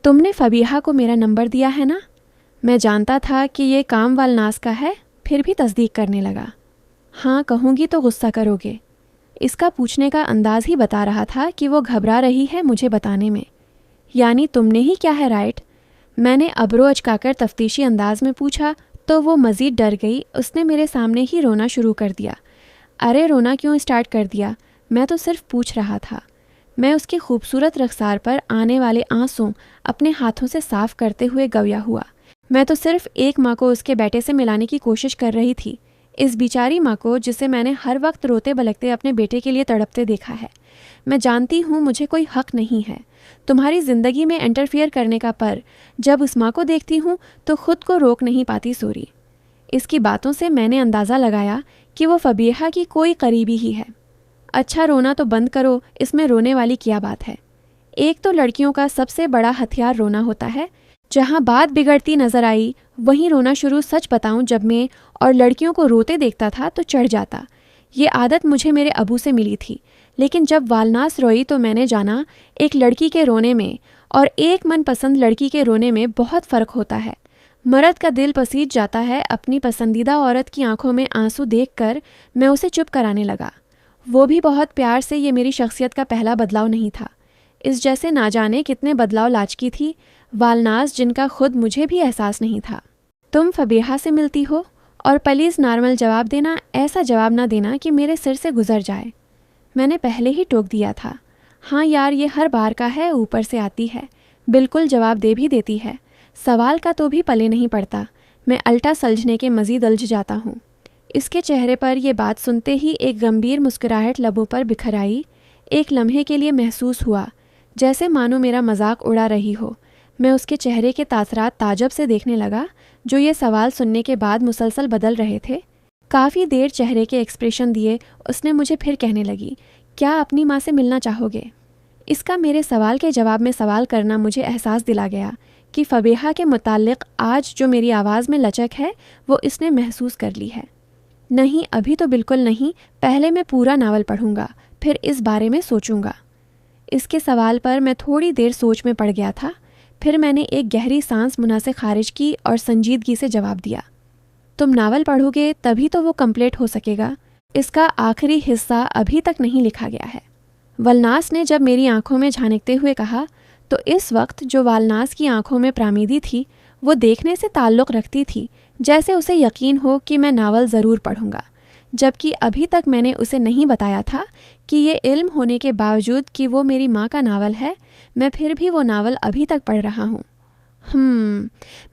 तुमने फबीहा को मेरा नंबर दिया है ना? मैं जानता था कि ये काम वालनास का है, फिर भी तस्दीक करने लगा। हाँ कहूँगी तो गुस्सा करोगे। इसका पूछने का अंदाज ही बता रहा था कि वो घबरा रही है मुझे बताने में। यानी तुमने ही क्या है, राइट? मैंने अबरो अचकाकर तफ्तीशी अंदाज में पूछा तो वो मज़ीद डर गई। उसने मेरे सामने ही रोना शुरू कर दिया। अरे रोना क्यों स्टार्ट कर दिया? मैं तो सिर्फ पूछ रहा था। मैं उसके खूबसूरत रखसार पर आने वाले आंसू अपने हाथों से साफ करते हुए गवया हुआ। मैं तो सिर्फ एक माँ को उसके बेटे से मिलाने की कोशिश कर रही थी, इस बेचारी माँ को जिसे मैंने हर वक्त रोते बलकते अपने बेटे के लिए तड़पते देखा है। मैं जानती हूँ मुझे कोई हक नहीं है तुम्हारी ज़िंदगी में इंटरफियर करने का, पर जब उस माँ को देखती हूँ तो खुद को रोक नहीं पाती सूरी। इसकी बातों से मैंने अंदाज़ा लगाया कि वो फबीहा की कोई करीबी ही है। अच्छा रोना तो बंद करो, इसमें रोने वाली क्या बात है? एक तो लड़कियों का सबसे बड़ा हथियार रोना होता है। जहाँ बात बिगड़ती नजर आई वहीं रोना शुरू। सच बताऊं, जब मैं और लड़कियों को रोते देखता था तो चढ़ जाता। ये आदत मुझे मेरे अबू से मिली थी, लेकिन जब वालनास रोई तो मैंने जाना एक लड़की के रोने में और एक मनपसंद लड़की के रोने में बहुत फ़र्क होता है। मर्द का दिल पसीज जाता है। अपनी पसंदीदा औरत की आंखों में आंसू देखकर मैं उसे चुप कराने लगा, वो भी बहुत प्यार से। ये मेरी शख्सियत का पहला बदलाव नहीं था। इस जैसे ना जाने कितने बदलाव लाचकी थी वालनास, जिनका खुद मुझे भी एहसास नहीं था। तुम फबीहा से मिलती हो और प्लीज़ नॉर्मल जवाब देना, ऐसा जवाब ना देना कि मेरे सिर से गुजर जाए। मैंने पहले ही टोक दिया था। हाँ यार, ये हर बार का है, ऊपर से आती है, बिल्कुल जवाब दे भी देती है। सवाल का तो भी पले नहीं पड़ता। मैं अल्टा सलझने के मज़ीद उलझ जाता हूँ। इसके चेहरे पर यह बात सुनते ही एक गंभीर मुस्कुराहट लबों पर बिखर आई। एक लम्हे के लिए महसूस हुआ जैसे मानो मेरा मजाक उड़ा रही हो। मैं उसके चेहरे के तासरात ताजब से देखने लगा, जो ये सवाल सुनने के बाद मुसलसल बदल रहे थे। काफ़ी देर चेहरे के एक्सप्रेशन दिए उसने मुझे फिर कहने लगी, क्या अपनी माँ से मिलना चाहोगे? इसका मेरे सवाल के जवाब में सवाल करना मुझे एहसास दिला गया कि फबीहा के मुताल्लिक़ आज जो मेरी आवाज़ में लचक है वो इसने महसूस कर ली है। नहीं, अभी तो बिल्कुल नहीं, पहले मैं पूरा नावल पढ़ूंगा, फिर इस बारे में सोचूंगा। इसके सवाल पर मैं थोड़ी देर सोच में पड़ गया था। फिर मैंने एक गहरी सांस मुंह से खारिज की और संजीदगी से जवाब दिया, तुम नावल पढ़ोगे तभी तो वो कंप्लीट हो सकेगा। इसका आखिरी हिस्सा अभी तक नहीं लिखा गया है। वालनास ने जब मेरी आंखों में झांकते हुए कहा तो इस वक्त जो वालनास की आंखों में प्रामीदी थी वो देखने से ताल्लुक़ रखती थी जैसे उसे यकीन हो कि मैं नावल ज़रूर पढ़ूंगा, जबकि अभी तक मैंने उसे नहीं बताया था कि ये इल्म होने के बावजूद कि वो मेरी माँ का नावल है, मैं फिर भी वो नावल अभी तक पढ़ रहा हूँ।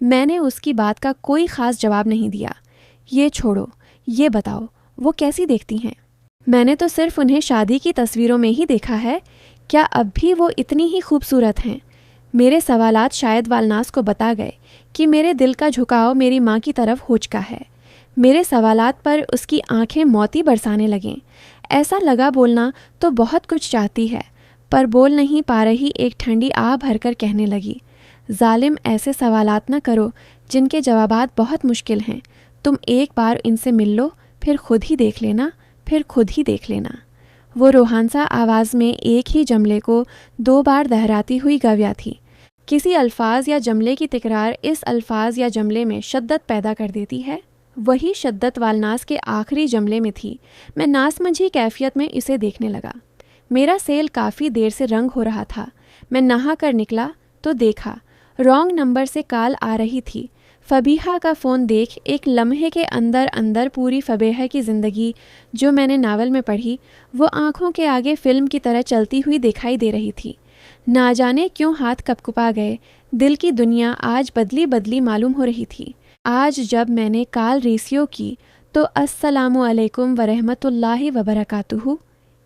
मैंने उसकी बात का कोई ख़ास जवाब नहीं दिया। ये छोड़ो, ये बताओ वो कैसी देखती हैं? मैंने तो सिर्फ उन्हें शादी की तस्वीरों में ही देखा है, क्या अब भी वो इतनी ही खूबसूरत हैं? मेरे सवालात शायद वालनास को बता गए कि मेरे दिल का झुकाव मेरी माँ की तरफ हो चुका है। मेरे सवालात पर उसकी आंखें मोती बरसाने लगें। ऐसा लगा बोलना तो बहुत कुछ चाहती है, पर बोल नहीं पा रही एक ठंडी आह भरकर कहने लगी, जालिम, ऐसे सवालात न करो जिनके जवाबात बहुत मुश्किल हैं। तुम एक बार इनसे मिल लो, फिर खुद ही देख लेना, फिर खुद ही देख लेना। वो रोहानसा आवाज़ में एक ही जमले को 2 बार दोहराती हुई गव्या थी। किसी अल्फाज या जमले की तकरार इस अल्फाज या जमले में शद्दत पैदा कर देती है। वही शद्दत वालनास के आखिरी जमले में थी। मैं नासमझी कैफियत में इसे देखने लगा। मेरा सेल काफ़ी देर से रंग हो रहा था। मैं नहा कर निकला तो देखा रॉन्ग नंबर से कॉल आ रही थी। फबीहा का फ़ोन देख एक लम्हे के अंदर अंदर पूरी फबीहा की ज़िंदगी जो मैंने नावल में पढ़ी वो आँखों के आगे फ़िल्म की तरह चलती हुई दिखाई दे रही थी। ना जाने क्यों हाथ कपकपा गए। दिल की दुनिया आज बदली बदली मालूम हो रही थी। आज जब मैंने कॉल रिसीव की तो अस्सलामु अलैकुम वरहमतुल्लाहि वबरकातुहू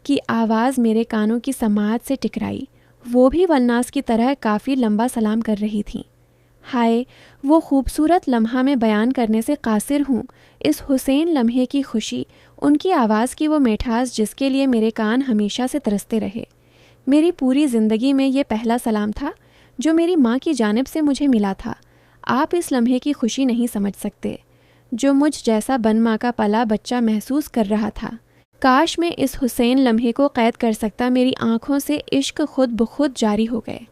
की आवाज़ मेरे कानों की समाअत से टकराई। वो भी वालनास की तरह काफ़ी लंबा सलाम कर रही थी। हाय, वो खूबसूरत लम्हा मैं बयान करने से कासिर हूँ। इस हुसैन लम्हे की खुशी, उनकी आवाज़ की वो मिठास जिसके लिए मेरे कान हमेशा से तरसते रहे। मेरी पूरी ज़िंदगी में ये पहला सलाम था जो मेरी माँ की जानिब से मुझे मिला था। आप इस लम्हे की खुशी नहीं समझ सकते जो मुझ जैसा बन माँ का पला बच्चा महसूस कर रहा था। काश मैं इस हुसैन लम्हे को कैद कर सकता। मेरी आँखों से इश्क खुद ब खुद जारी हो गए।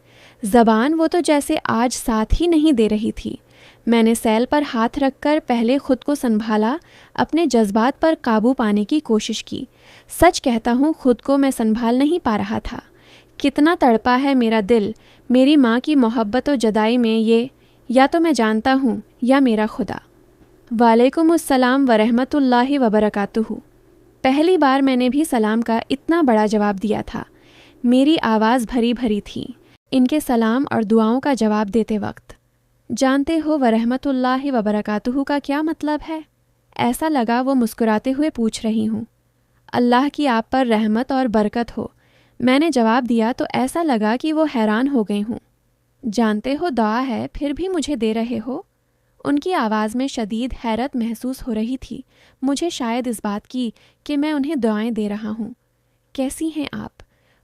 ज़बान वो तो जैसे आज साथ ही नहीं दे रही थी। मैंने सैल पर हाथ रखकर पहले खुद को संभाला, अपने जज्बात पर काबू पाने की कोशिश की। सच कहता हूँ, खुद को मैं संभाल नहीं पा रहा था। कितना तड़पा है मेरा दिल मेरी माँ की मोहब्बत और जदाई में, ये या तो मैं जानता हूँ या मेरा खुदा। वालेकुमुस्सलाम वरहमतुल्लाहि वबरकातुहू। पहली बार मैंने भी सलाम का इतना बड़ा जवाब दिया था। मेरी आवाज़ भरी भरी थी इनके सलाम और दुआओं का जवाब देते वक्त। जानते हो वरहमतुल्लाहि वबरकातुहू का क्या मतलब है? ऐसा लगा वो मुस्कुराते हुए पूछ रही हूँ। अल्लाह की आप पर रहमत और बरकत हो, मैंने जवाब दिया तो ऐसा लगा कि वो हैरान हो गई हूँ। जानते हो दुआ है फिर भी मुझे दे रहे हो? उनकी आवाज़ में शदीद हैरत महसूस हो रही थी, मुझे शायद इस बात की कि मैं उन्हें दुआएं दे रहा हूँ। कैसी हैं आप?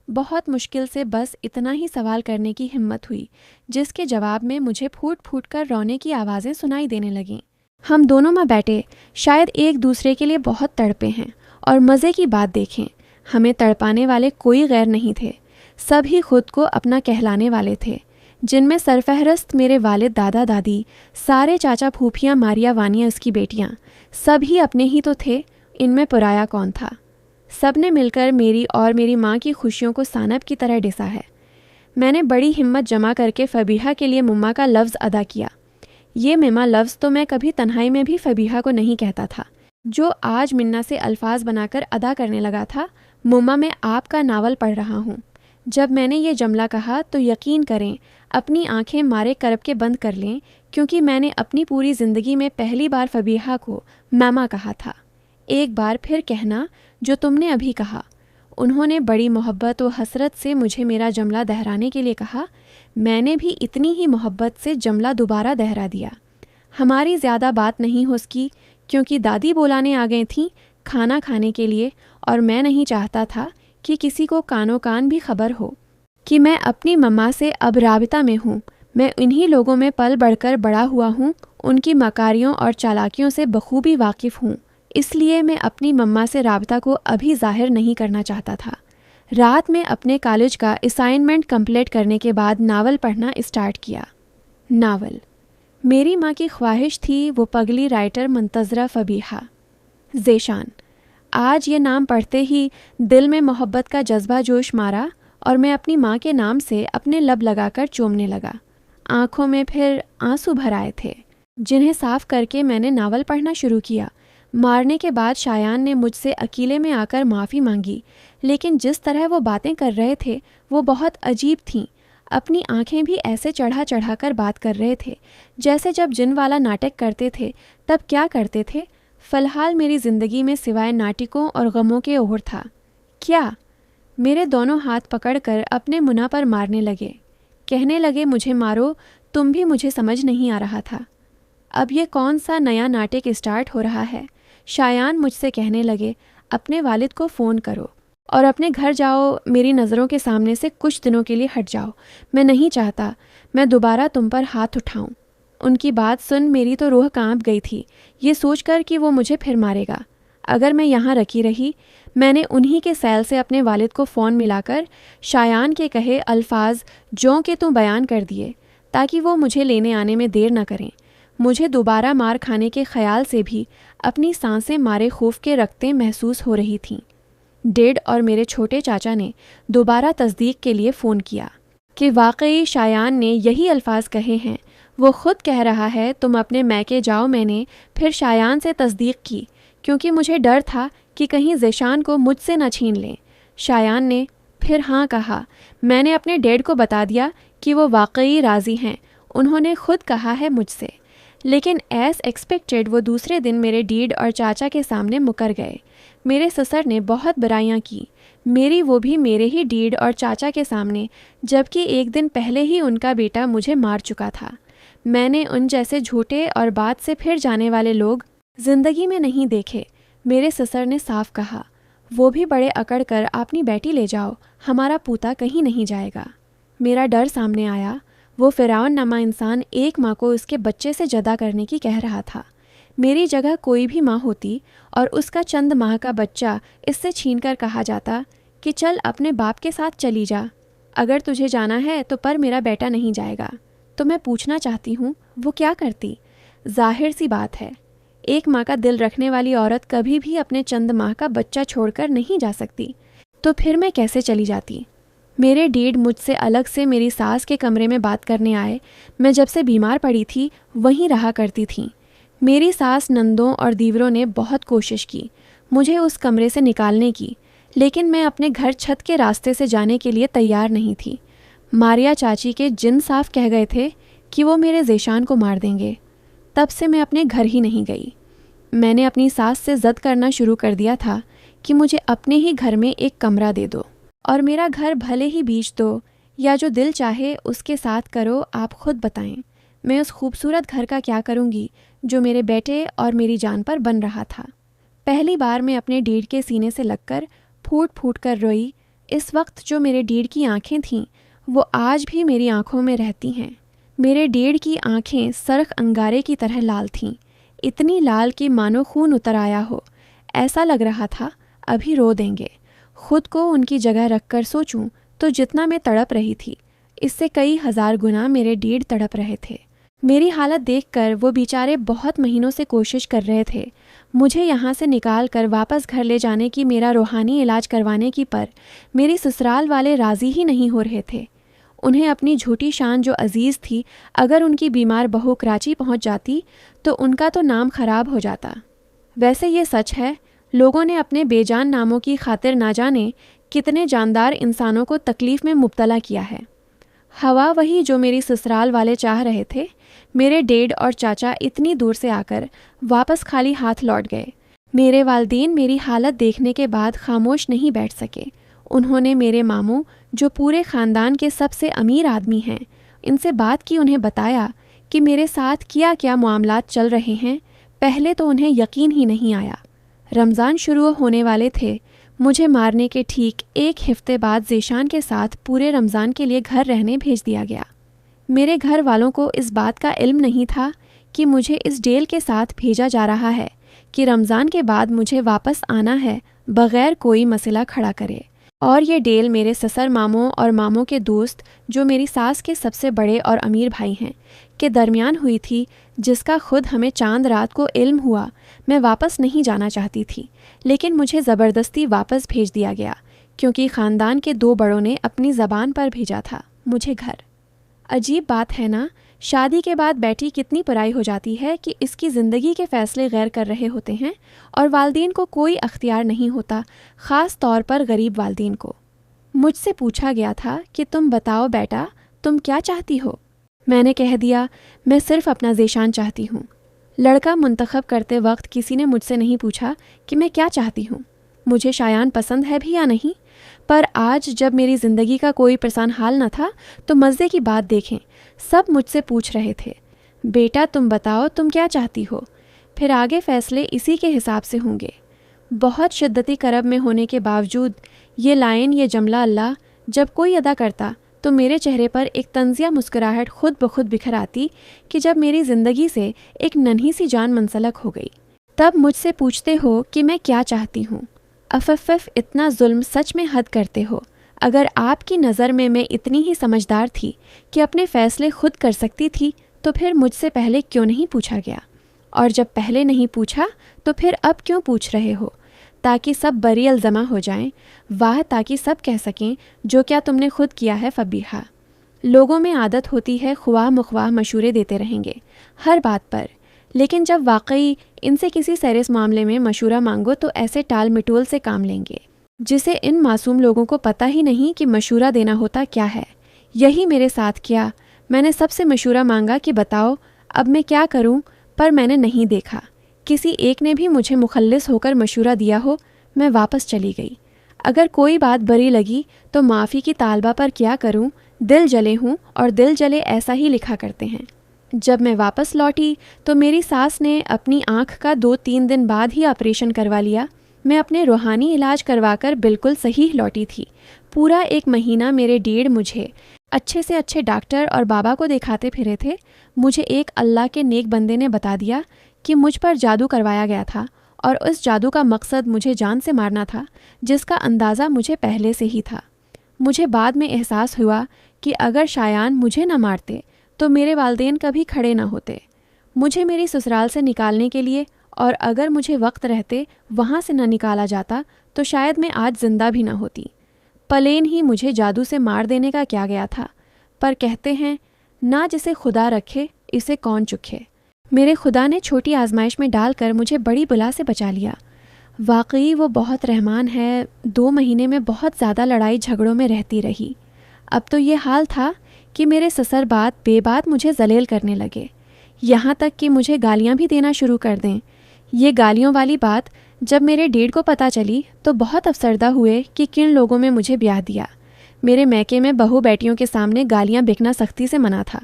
बहुत मुश्किल से बस इतना ही सवाल करने की हिम्मत हुई, जिसके जवाब में मुझे फूट फूट कर रोने की आवाज़ें सुनाई देने लगीं। हम दोनों माँ बैठे शायद एक दूसरे के लिए बहुत तड़पे हैं, और मज़े की बात देखें, हमें तड़पाने वाले कोई गैर नहीं थे। सब ही खुद को अपना कहलाने वाले थे, जिनमें सरफहरस्त मेरे वालिद दादा दादी, सारे चाचा फूफियाँ मारिया वानिया उसकी बेटियाँ, सब ही अपने ही तो थे, इनमें पराया कौन था। सब ने मिलकर मेरी और मेरी माँ की खुशियों को सानब की तरह डिसा है। मैंने बड़ी हिम्मत जमा करके फ़बीहा के लिए मुम्मा का लफ्ज़ अदा किया। ये मिमा लफ्ज़ तो मैं कभी तन्हाई में भी फ़बीहा को नहीं कहता था, जो आज मिन्ना से अल्फाज बनाकर अदा करने लगा था। मुम्मा, मैं आपका नावल पढ़ रहा हूँ। जब मैंने ये जुमला कहा तो यकीन करें अपनी आंखें मारे करब के बंद कर लें, क्योंकि मैंने अपनी पूरी ज़िंदगी में पहली बार फ़बीहा को मामा कहा था। एक बार फिर कहना जो तुमने अभी कहा। उन्होंने बड़ी मोहब्बत व हसरत से मुझे मेरा जुमला दोहराने के लिए कहा। मैंने भी इतनी ही मोहब्बत से जुमला दोबारा दोहरा दिया। हमारी ज़्यादा बात नहीं हो सकी, क्योंकि दादी बुलाने आ गई थीं खाना खाने के लिए, और मैं नहीं चाहता था कि किसी को कानो कान भी खबर हो कि मैं अपनी मम्मा से अब राबिता में हूँ। मैं इन्हीं लोगों में पल बढ़कर बड़ा हुआ हूँ, उनकी मकारियों और चालाकियों से बखूबी वाकिफ़ हूँ, इसलिए मैं अपनी मम्मा से राबिता को अभी ज़ाहिर नहीं करना चाहता था। रात में अपने कॉलेज का असाइनमेंट कंप्लीट करने के बाद नावल पढ़ना स्टार्ट किया। नावल मेरी माँ की ख्वाहिश थी, वो पगली राइटर मुंतज़रा फ़बीहा। ज़ेशान। आज ये नाम पढ़ते ही दिल में मोहब्बत का जज्बा जोश मारा, और मैं अपनी माँ के नाम से अपने लब लगाकर चूमने लगा। आँखों में फिर आंसू भर आए थे, जिन्हें साफ करके मैंने नावल पढ़ना शुरू किया। मारने के बाद शायान ने मुझसे अकेले में आकर माफ़ी मांगी, लेकिन जिस तरह वो बातें कर रहे थे वो बहुत अजीब थीं। अपनी आंखें भी ऐसे चढ़ा चढ़ा कर बात कर रहे थे, जैसे जब जिन वाला नाटक करते थे तब क्या करते थे। फ़िलहाल मेरी ज़िंदगी में सिवाय नाटकों और गमों के और था क्या? मेरे दोनों हाथ पकड़कर अपने मुन्ना पर मारने लगे। कहने लगे, मुझे मारो, तुम भी। मुझे समझ नहीं आ रहा था अब ये कौन सा नया नाटक स्टार्ट हो रहा है। शायान मुझसे कहने लगे, अपने वालिद को फ़ोन करो और अपने घर जाओ, मेरी नज़रों के सामने से कुछ दिनों के लिए हट जाओ। मैं नहीं चाहता मैं दोबारा तुम पर हाथ उठाऊं। उनकी बात सुन मेरी तो रूह कांप गई थी, ये सोचकर कि वो मुझे फिर मारेगा अगर मैं यहाँ रखी रही। मैंने उन्हीं के सैल से अपने वालिद को फ़ोन मिलाकर शायान के कहे अल्फाज जों के तू बयान कर दिए, ताकि वो मुझे लेने आने में देर न करें। मुझे दोबारा मार खाने के ख्याल से भी अपनी सांसें मारे खौफ के रखते महसूस हो रही थीं। डेड और मेरे छोटे चाचा ने दोबारा तस्दीक के लिए फ़ोन किया कि वाकई शायान ने यही अल्फाज कहे हैं। वो ख़ुद कह रहा है, तुम अपने मैके जाओ। मैंने फिर शायान से तस्दीक की, क्योंकि मुझे डर था कि कहीं ज़ेशान को मुझसे न छीन लें। शायान ने फिर हाँ कहा। मैंने अपने डैड को बता दिया कि वो वाकई राज़ी हैं, उन्होंने ख़ुद कहा है मुझसे। लेकिन एज एक्सपेक्टेड वो दूसरे दिन मेरे डीड और चाचा के सामने मुकर गए। मेरे ससुर ने बहुत बुराइयां की मेरी, वो भी मेरे ही डीड और चाचा के सामने, जबकि एक दिन पहले ही उनका बेटा मुझे मार चुका था। मैंने उन जैसे झूठे और बात से फिर जाने वाले लोग ज़िंदगी में नहीं देखे। मेरे ससुर ने साफ कहा, वो भी बड़े अकड़ कर अपनी बेटी ले जाओ, हमारा पूता कहीं नहीं जाएगा। मेरा डर सामने आया। वो फ़िरौन नमा इंसान एक माँ को उसके बच्चे से जदा करने की कह रहा था। मेरी जगह कोई भी माँ होती और उसका चंद माह का बच्चा इससे छीनकर कहा जाता कि चल अपने बाप के साथ चली जा, अगर तुझे जाना है तो पर मेरा बेटा नहीं जाएगा। तो मैं पूछना चाहती हूँ वो क्या करती? जाहिर सी बात है, एक माँ का दिल रखने वाली औरत कभी भी अपने चंद माह का बच्चा छोड़कर नहीं जा सकती। तो फिर मैं कैसे चली जाती? मेरे डैड मुझसे अलग से मेरी सास के कमरे में बात करने आए। मैं जब से बीमार पड़ी थी वहीं रहा करती थी। मेरी सास, नंदों और दीवरों ने बहुत कोशिश की मुझे उस कमरे से निकालने की, लेकिन मैं अपने घर छत के रास्ते से जाने के लिए तैयार नहीं थी। मारिया चाची के जिन साफ कह गए थे कि वो मेरे ज़ेशान को मार देंगे। तब से मैं अपने घर ही नहीं गई। मैंने अपनी सास से ज़द करना शुरू कर दिया था कि मुझे अपने ही घर में एक कमरा दे दो और मेरा घर भले ही बेच दो या जो दिल चाहे उसके साथ करो, आप खुद बताएं। मैं उस खूबसूरत घर का क्या करूँगी जो मेरे बेटे और मेरी जान पर बन रहा था। पहली बार मैं अपने डैड के सीने से लगकर फूट फूट कर रोई। इस वक्त जो मेरे डैड की आंखें थीं वो आज भी मेरी आंखों में रहती हैं। मेरे डैड की आंखें सरख अंगारे की तरह लाल थीं, इतनी लाल कि मानो खून उतर आया हो। ऐसा लग रहा था अभी रो देंगे। खुद को उनकी जगह रखकर सोचूं तो जितना मैं तड़प रही थी इससे कई हजार गुना मेरे डैड तड़प रहे थे। मेरी हालत देखकर वो बेचारे बहुत महीनों से कोशिश कर रहे थे मुझे यहाँ से निकाल कर वापस घर ले जाने की, मेरा रूहानी इलाज करवाने की, पर मेरी ससुराल वाले राज़ी ही नहीं हो रहे थे। उन्हें अपनी झूठी शान जो अजीज़ थी, अगर उनकी बीमार बहू कराची पहुँच जाती तो उनका तो नाम खराब हो जाता। वैसे ये सच है, लोगों ने अपने बेजान नामों की खातिर ना जाने कितने जानदार इंसानों को तकलीफ़ में मुब्तला किया है। हवा वही जो मेरी ससुराल वाले चाह रहे थे। मेरे डैड और चाचा इतनी दूर से आकर वापस खाली हाथ लौट गए। मेरे वालिदैन मेरी हालत देखने के बाद खामोश नहीं बैठ सके। उन्होंने मेरे मामू, जो पूरे ख़ानदान के सबसे अमीर आदमी हैं, इनसे बात की, उन्हें बताया कि मेरे साथ क्या क्या मामलात चल रहे हैं। पहले तो उन्हें यकीन ही नहीं आया। रमज़ान शुरू होने वाले थे। मुझे मारने के ठीक एक हफ्ते बाद ज़ेशान के साथ पूरे रमज़ान के लिए घर रहने भेज दिया गया। मेरे घर वालों को इस बात का इल्म नहीं था कि मुझे इस डेल के साथ भेजा जा रहा है कि रमज़ान के बाद मुझे वापस आना है बग़ैर कोई मसला खड़ा करे। और ये डेल मेरे ससुर मामों और मामों के दोस्त, जो मेरी सास के सबसे बड़े और अमीर भाई हैं, के दरमियान हुई थी, जिसका खुद हमें चांद रात को इल्म हुआ। मैं वापस नहीं जाना चाहती थी, लेकिन मुझे ज़बरदस्ती वापस भेज दिया गया क्योंकि ख़ानदान के दो बड़ों ने अपनी ज़बान पर भेजा था मुझे घर। अजीब बात है ना, शादी के बाद बेटी कितनी पराई हो जाती है कि इसकी ज़िंदगी के फ़ैसले गैर कर रहे होते हैं और वालिदैन को कोई अख्तियार नहीं होता, ख़ास तौर पर गरीब वालिदैन को। मुझसे पूछा गया था कि तुम बताओ बेटा, तुम क्या चाहती हो? मैंने कह दिया, मैं सिर्फ़ अपना ज़ेशान चाहती हूँ। लड़का मुंतखब करते वक्त किसी ने मुझसे नहीं पूछा कि मैं क्या चाहती हूँ, मुझे शायान पसंद है भी या नहीं। पर आज जब मेरी ज़िंदगी का कोई परेशान हाल न था तो मज़े की बात देखें, सब मुझसे पूछ रहे थे, बेटा तुम बताओ तुम क्या चाहती हो। फिर आगे फ़ैसले इसी के हिसाब से होंगे। बहुत शिद्दती करब में होने के बावजूद ये लाइन, ये जमला अल्लाह जब कोई अदा करता तो मेरे चेहरे पर एक तंजिया मुस्कुराहट खुद ब खुद बिखर आती कि जब मेरी ज़िंदगी से एक नन्ही सी जान मुंसलक हो गई। तब मुझसे पूछते हो कि मैं क्या चाहती हूँ। अफ़फ़, इतना जुल्म सच में हद करते हो। अगर आपकी नज़र में मैं इतनी ही समझदार थी कि अपने फ़ैसले खुद कर सकती थी तो फिर मुझसे पहले क्यों नहीं पूछा गया? और जब पहले नहीं पूछा तो फिर अब क्यों पूछ रहे हो? ताकि सब बरी अलज़मा हो जाएं। वाह, ताकि सब कह सकें जो क्या तुमने खुद किया है फ़बीहा। लोगों में आदत होती है ख्वाह मुख्वाह मशूरे देते रहेंगे हर बात पर, लेकिन जब वाकई इनसे किसी सीरियस मामले में मशूरा मांगो तो ऐसे टाल मटोल से काम लेंगे जिसे इन मासूम लोगों को पता ही नहीं कि मशूरा देना होता क्या है। यही मेरे साथ किया। मैंने सबसे मशूरा मांगा कि बताओ अब मैं क्या करूं, पर मैंने नहीं देखा किसी एक ने भी मुझे मुखल्लिस होकर मशूरा दिया हो। मैं वापस चली गई। अगर कोई बात बुरी लगी तो माफ़ी की तालबा पर क्या करूं, दिल जले हूँ और दिल जले ऐसा ही लिखा करते हैं। जब मैं वापस लौटी तो मेरी सास ने अपनी आँख का 2-3 दिन बाद ही ऑपरेशन करवा लिया। मैं अपने रूहानी इलाज करवाकर बिल्कुल सही लौटी थी। पूरा 1 महीना मेरे डैड मुझे अच्छे से अच्छे डॉक्टर और बाबा को दिखाते फिरे थे। मुझे एक अल्लाह के नेक बंदे ने बता दिया कि मुझ पर जादू करवाया गया था और उस जादू का मकसद मुझे जान से मारना था, जिसका अंदाज़ा मुझे पहले से ही था। मुझे बाद में एहसास हुआ कि अगर शायान मुझे न मारते तो मेरे वालिदैन कभी खड़े न होते। मुझे मेरी ससुराल से निकालने के लिए, और अगर मुझे वक्त रहते वहाँ से न निकाला जाता तो शायद मैं आज जिंदा भी न होती। पलेन ही मुझे जादू से मार देने का क्या गया था। पर कहते हैं ना जिसे खुदा रखे इसे कौन चुखे। मेरे खुदा ने छोटी आजमाइश में डालकर मुझे बड़ी बुला से बचा लिया। वाकई वो बहुत रहमान है। 2 महीने में बहुत ज़्यादा लड़ाई झगड़ों में रहती रही। अब तो ये हाल था कि मेरे ससुर बात बेबात मुझे जलील करने लगे, यहाँ तक कि मुझे गालियाँ भी देना शुरू कर दें। ये गालियों वाली बात जब मेरे डेड को पता चली तो बहुत अफसरदा हुए कि किन लोगों में मुझे ब्याह दिया। मेरे मैके में बहू बेटियों के सामने गालियाँ बिकना सख्ती से मना था।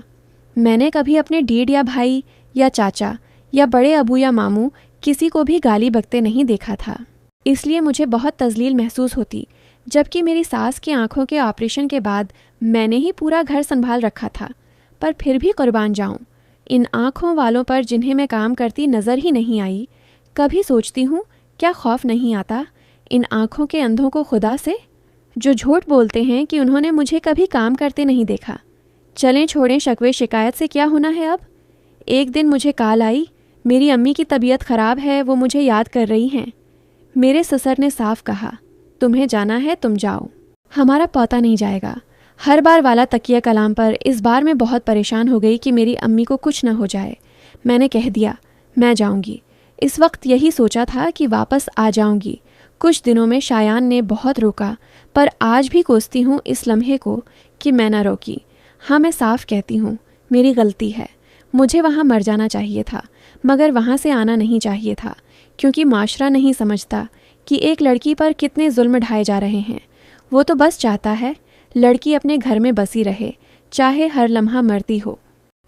मैंने कभी अपने डेड या भाई या चाचा या बड़े अबू या मामू किसी को भी गाली बकते नहीं देखा था। इसलिए मुझे बहुत तजलील महसूस होती, जबकि मेरी सास की आंखों के ऑपरेशन के बाद मैंने ही पूरा घर संभाल रखा था। पर फिर भी कुर्बान जाऊं, इन आँखों वालों पर जिन्हें मैं काम करती नज़र ही नहीं आई। कभी सोचती हूँ क्या खौफ नहीं आता इन आँखों के अंधों को खुदा से, जो झूठ बोलते हैं कि उन्होंने मुझे कभी काम करते नहीं देखा। चलें छोड़ें शकवे शिकायत से क्या होना है अब। एक दिन मुझे कॉल आई, मेरी अम्मी की तबीयत ख़राब है, वो मुझे याद कर रही हैं। मेरे ससुर ने साफ कहा, तुम्हें जाना है तुम जाओ, हमारा पौता नहीं जाएगा। हर बार वाला तकिया कलाम पर इस बार मैं बहुत परेशान हो गई कि मेरी अम्मी को कुछ न हो जाए। मैंने कह दिया मैं जाऊंगी। इस वक्त यही सोचा था कि वापस आ जाऊंगी। कुछ दिनों में शायान ने बहुत रोका, पर आज भी कोसती हूँ इस लम्हे को कि मैं न रोकी। हाँ, मैं साफ कहती हूँ, मेरी गलती है। मुझे वहाँ मर जाना चाहिए था, मगर वहाँ से आना नहीं चाहिए था, क्योंकि माशरा नहीं समझता कि एक लड़की पर कितने जुल्म ढाए जा रहे हैं। वो तो बस चाहता है लड़की अपने घर में बसी रहे, चाहे हर लम्हा मरती हो।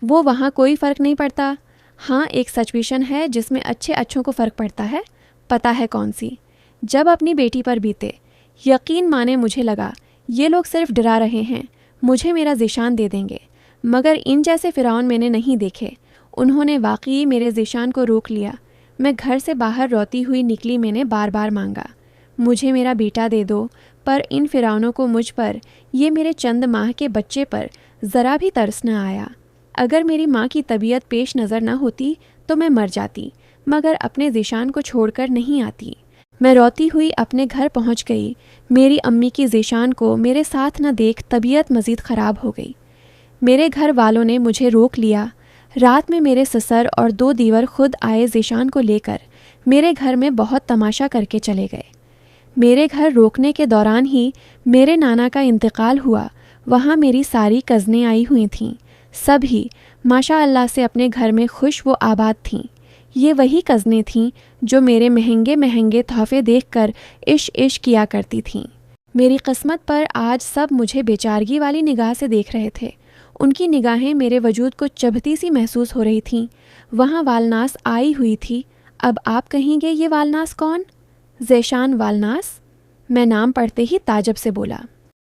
वो वहाँ कोई फ़र्क नहीं पड़ता। हाँ, एक सिचुएशन है जिसमें अच्छे अच्छों को फ़र्क पड़ता है। पता है कौन सी? जब अपनी बेटी पर बीते। यकीन माने मुझे लगा ये लोग सिर्फ डरा रहे हैं, मुझे मेरा ज़िशान दे देंगे। मगर इन जैसे फ़िरौन मैंने नहीं देखे। उन्होंने वाकई मेरे ज़िशान को रोक लिया। मैं घर से बाहर रोती हुई निकली। मैंने बार बार मांगा, मुझे मेरा बेटा दे दो। पर इन फ़िरौनों को मुझ पर, ये मेरे चंद माह के बच्चे पर ज़रा भी तरस न आया। अगर मेरी माँ की तबीयत पेश नज़र न होती तो मैं मर जाती, मगर अपने ज़िशान को छोड़कर नहीं आती। मैं रोती हुई अपने घर पहुँच गई। मेरी अम्मी की ज़िशान को मेरे साथ न देख तबीयत मज़ीद ख़राब हो गई। मेरे घर वालों ने मुझे रोक लिया। रात में मेरे ससुर और 2 दीवर खुद आए ज़िशान को लेकर मेरे घर में बहुत तमाशा करके चले गए। मेरे घर रोकने के दौरान ही मेरे नाना का इंतकाल हुआ। वहाँ मेरी सारी कज़नें आई हुई थीं। सब ही माशा अल्लाह से अपने घर में खुश व आबाद थीं। ये वही कज़नें थीं जो मेरे महंगे महंगे तोहफे देखकर इश्क किया करती थीं। मेरी किस्मत पर आज सब मुझे बेचारगी वाली निगाह से देख रहे थे। उनकी निगाहें मेरे वजूद को चुभती सी महसूस हो रही थीं। वहाँ वालनास आई हुई थी। अब आप कहेंगे ये वालनास कौन? ज़ेशान वालनास। मैं नाम पढ़ते ही ताज्जुब से बोला।